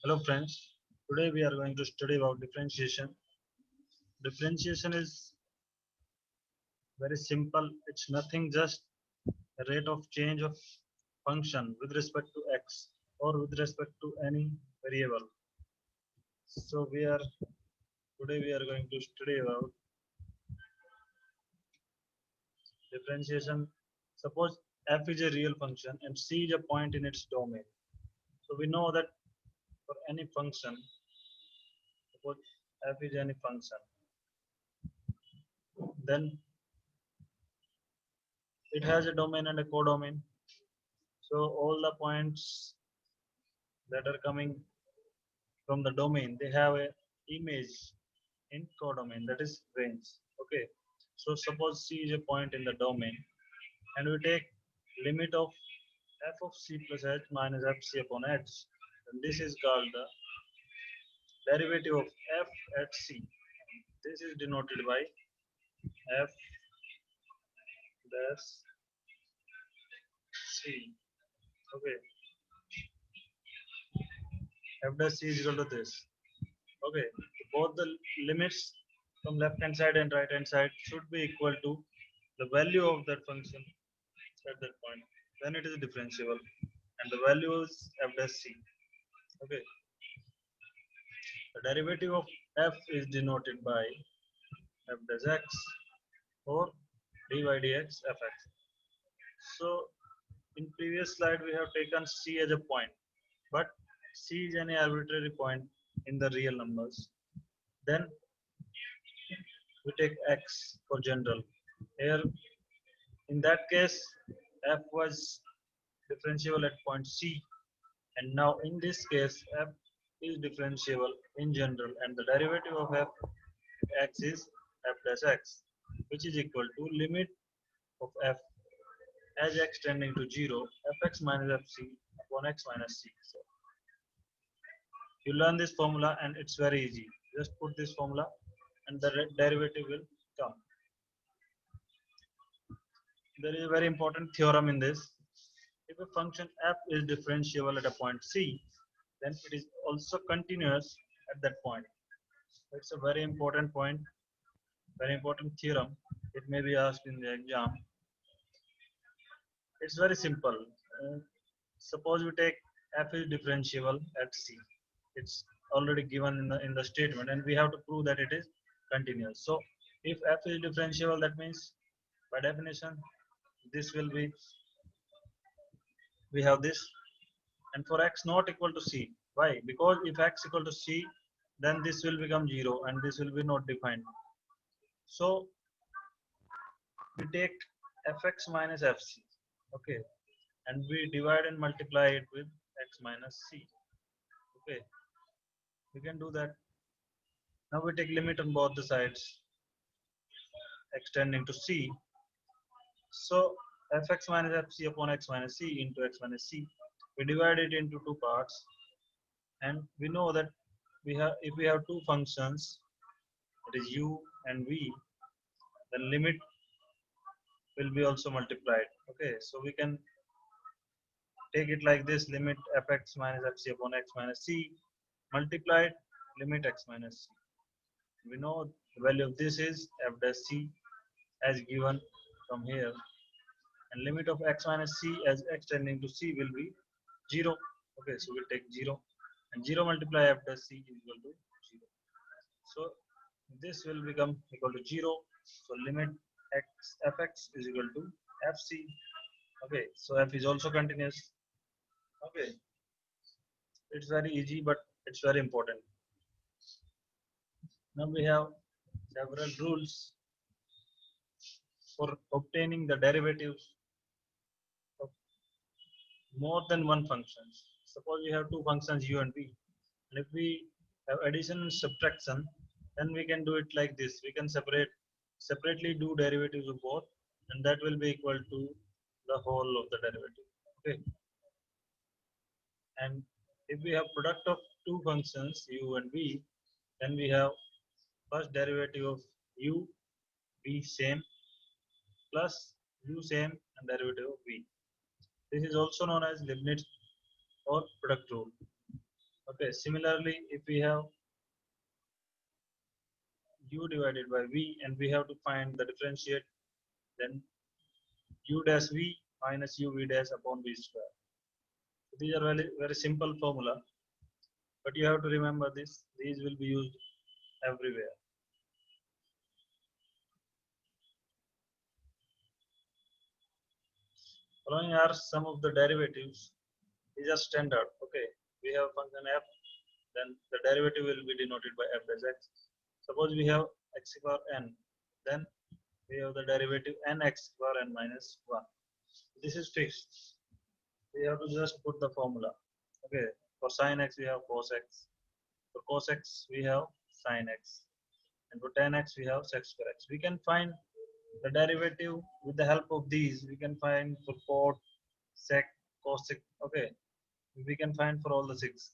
Hello friends, today we are going to study about differentiation. Differentiation is very simple. It's nothing just a rate of change of function with respect to x or with respect to any variable. So today we are going to study about differentiation. Suppose f is a real function and c is a point in its domain. So we know that for any function, suppose f is any function, then it has a domain and a codomain. So all the points that are coming from the domain, they have a image in codomain, that is range. Okay. So suppose C is a point in the domain and we take limit of f of c plus h minus fc upon h. And this is called the derivative of f at c. This is denoted by f dash c. Okay. F dash c is equal to this. Okay, both the limits from left hand side and right hand side should be equal to the value of that function at that point. Then it is differentiable, and the value is f dash c. Okay, the derivative of f is denoted by f dash x or dy dx fx. So in previous slide we have taken c as a point, but c is any arbitrary point in the real numbers. Then we take x for general. Here, in that case, f was differentiable at point C, and now in this case, f is differentiable in general, and the derivative of f x is f dash x, which is equal to limit of f as x tending to 0, fx minus fc upon x minus c. So you learn this formula, and it's very easy. Just put this formula, and the derivative will come. There is a very important theorem in this. If a function f is differentiable at a point c, then it is also continuous at that point. It's a very important point, very important theorem. It may be asked in the exam. It's very simple. Suppose we take f is differentiable at c. It's already given in the statement, and we have to prove that it is continuous. So if f is differentiable, that means by definition this will be, we have this, and for x not equal to c. Why? Because if x equal to c, then this will become 0 and this will be not defined. So we take fx minus fc, okay, and we divide and multiply it with x minus c. Okay, we can do that. Now we take limit on both the sides extending to c. So fx minus fc upon x minus c into x minus c, we divide it into two parts, and we know that if we have two functions, that is u and v, the limit will be also multiplied. Okay, so we can take it like this: limit fx minus fc upon x minus c multiplied limit x minus c. We know the value of this is f dash c as given from here, and limit of x minus c as x tending to c will be 0. Okay, so we'll take 0, and 0 multiply f dash c is equal to 0. So this will become equal to 0. So limit x fx is equal to fc. Okay, so f is also continuous. Okay, it's very easy, but it's very important. Now we have several rules for obtaining the derivatives of more than one function. Suppose we have two functions u and v, and if we have addition and subtraction, then we can do it like this. We can separately do derivatives of both, and that will be equal to the whole of the derivative. Okay, and if we have product of two functions u and v, then we have first derivative of u, v same, plus u same, and derivative of v. This is also known as Leibniz or product rule. Okay, similarly, if we have u divided by v and we have to find the differentiate, then u dash v minus uv dash upon v square. These are very, very simple formula, but you have to remember this. These will be used everywhere. Following are some of the derivatives. These are standard. Okay, we have function f, then the derivative will be denoted by f dash x. Suppose we have x power n, then we have the derivative nx power n minus 1. This is fixed. We have to just put the formula. Okay, for sin x we have cos x, for cos x we have sin x, and for tan x we have sec square x. We can find the derivative with the help of these. We can find for cot, sec, cosec. Okay, we can find for all the six.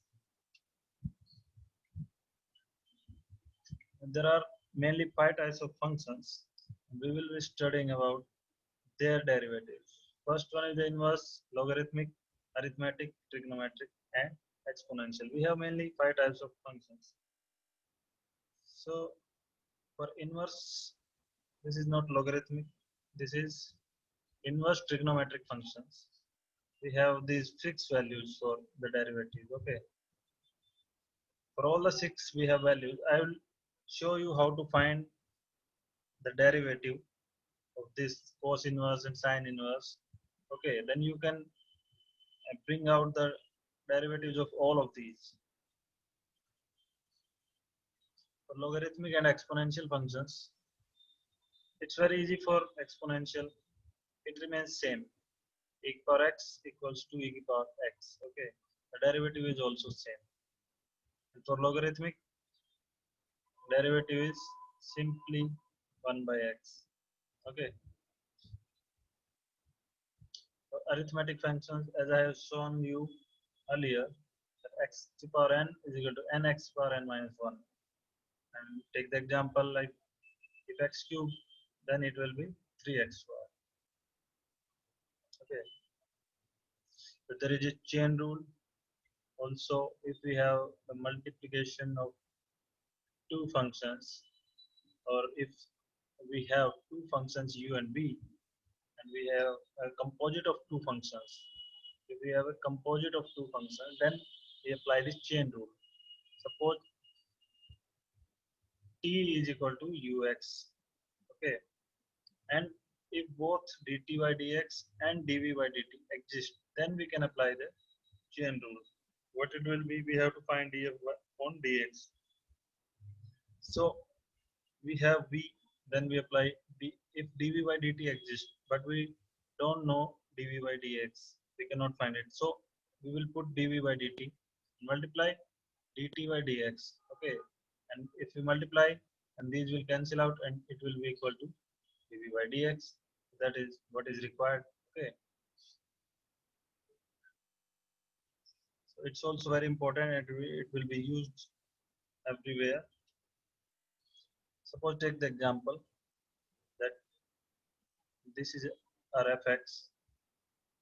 And there are mainly 5 types of functions. We will be studying about their derivatives. First one is the inverse, logarithmic, arithmetic, trigonometric, and exponential. We have mainly 5 types of functions. So for inverse, this is not logarithmic. This is inverse trigonometric functions. We have these fixed values for the derivative. Okay. For all the six we have values. I will show you how to find the derivative of this cos inverse and sine inverse. Okay, then you can bring out the derivatives of all of these. For logarithmic and exponential functions, it's very easy. For exponential, it remains same. E power x equals to e power x. Okay, the derivative is also same. And for logarithmic, derivative is simply 1 by x. Okay. For arithmetic functions, as I have shown you earlier, that x to the power n is equal to nx power n minus 1. And take the example like if x cube, then it will be 3x square. Okay. But there is a chain rule. Also, if we have the multiplication of two functions, or if we have two functions u and v, and we have a composite of two functions. If we have a composite of two functions, then we apply this chain rule. Suppose t is equal to ux. Okay, and if both dt by dx and dv by dt exist, then we can apply the chain rule. What it will be, we have to find df on dx. So we have v, then we apply d. If dv by dt exists, but we don't know dv by dx, we cannot find it. So we will put dv by dt, multiply dt by dx. Okay, and if we multiply, and these will cancel out, and it will be equal to dv by dx. That is what is required. Okay, so it's also very important, and it will be used everywhere. Suppose take the example that this is our fx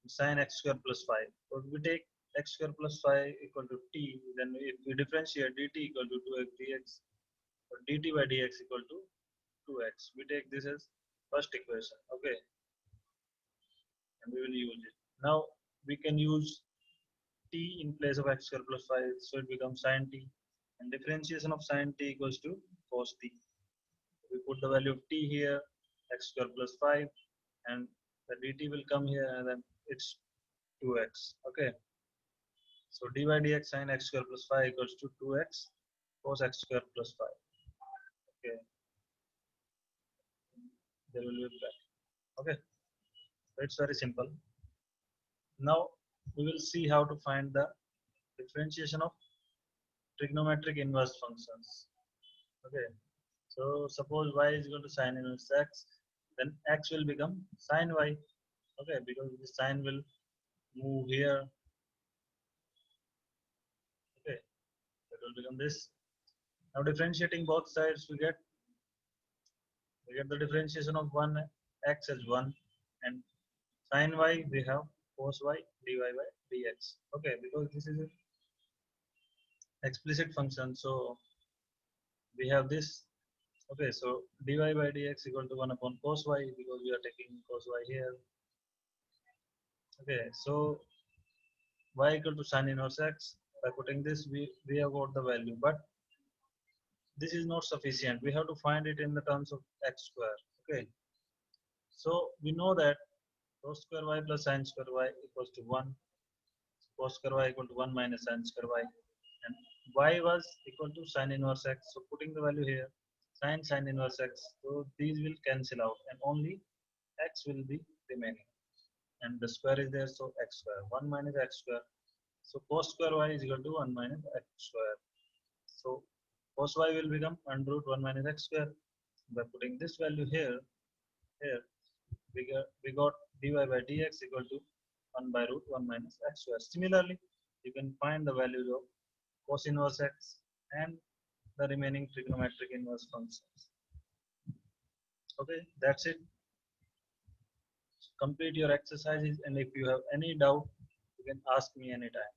sin x square plus 5. So if we take x square plus 5 equal to t, then if we differentiate dt equal to 2x dx, or dt by dx equal to 2x, we take this as first equation. Okay, and we will use it. Now we can use t in place of x square plus 5, so it becomes sin t, and differentiation of sin t equals to cos t. We put the value of t here, x square plus 5, and the dt will come here, and then it's 2x. Okay, so d by dx sin x square plus 5 equals to 2x cos x square plus 5. Okay, there will be a bracket. Okay, so it's very simple. Now we will see how to find the differentiation of trigonometric inverse functions. Okay, so suppose y is equal to sin inverse x, then x will become sin y. Okay, because the sign will move here. Okay, that will become this. Now differentiating both sides, we get the differentiation of 1x as 1, and sin y we have cos y dy by dx. Okay, because this is explicit function. So we have this. Okay, so dy by dx equal to 1 upon cos y, because we are taking cos y here. Okay, so y equal to sin inverse x. By putting this, we have got the value, but this is not sufficient. We have to find it in the terms of x square. Okay, so we know that cos square y plus sin square y equals to 1. Cos square y equal to 1 minus sin square y, and y was equal to sin inverse x. So putting the value here, sin inverse x, so these will cancel out and only x will be remaining, and the square is there, so x square, 1 minus x square. So cos square y is equal to 1 minus x square. So cos y will become under root 1 minus x square. By putting this value here we got dy by dx equal to 1 by root 1 minus x square. Similarly, you can find the values of cos inverse x and the remaining trigonometric inverse functions. Okay, that's it. Complete your exercises, and if you have any doubt, you can ask me anytime.